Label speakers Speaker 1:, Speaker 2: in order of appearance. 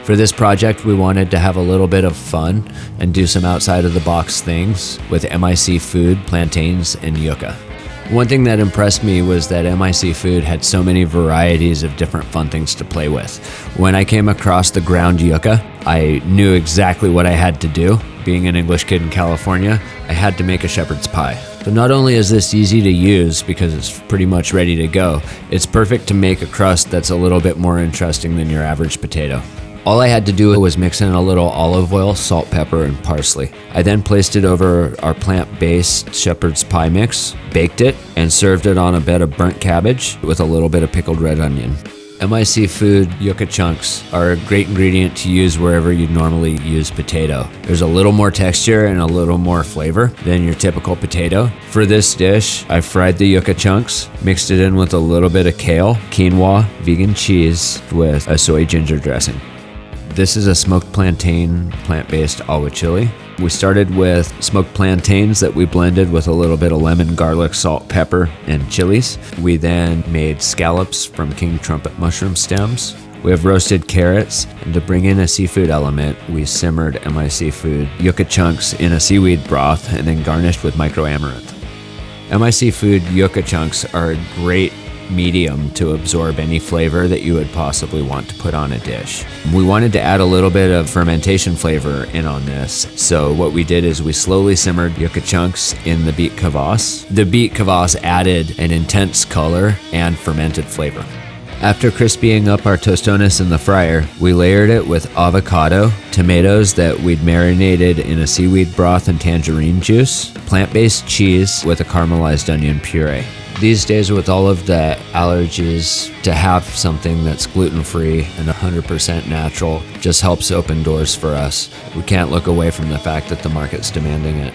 Speaker 1: For this project, we wanted to have a little bit of fun and do some outside of the box things with MIC Food, plantains, and yucca. One thing that impressed me was that MIC Food had so many varieties of different fun things to play with. When I came across the ground yucca, I knew exactly what I had to do. Being an English kid in California, I had to make a shepherd's pie. So not only is this easy to use because it's pretty much ready to go, it's perfect to make a crust that's a little bit more interesting than your average potato. All I had to do was mix in a little olive oil, salt, pepper, and parsley. I then placed it over our plant-based shepherd's pie mix, baked it, and served it on a bed of burnt cabbage with a little bit of pickled red onion. MIC Food yucca chunks are a great ingredient to use wherever you'd normally use potato. There's a little more texture and a little more flavor than your typical potato. For this dish, I fried the yucca chunks, mixed it in with a little bit of kale, quinoa, vegan cheese with a soy ginger dressing. This is a smoked plantain, plant-based aguachile. We started with smoked plantains that we blended with a little bit of lemon, garlic, salt, pepper, and chilies. We then made scallops from king trumpet mushroom stems. We have roasted carrots, and to bring in a seafood element, we simmered MIC Food yucca chunks in a seaweed broth and then garnished with micro amaranth. MIC Food yucca chunks are a great medium to absorb any flavor that you would possibly want to put on a dish. We wanted to add a little bit of fermentation flavor in on this, so what we did is we slowly simmered yucca chunks in the beet kvass. The beet kvass added an intense color and fermented flavor. After crispying up our tostones in the fryer, we layered it with avocado, tomatoes that we'd marinated in a seaweed broth and tangerine juice, plant-based cheese with a caramelized onion puree. These days, with all of the allergies, to have something that's gluten-free and 100% natural just helps open doors for us. We can't look away from the fact that the market's demanding it.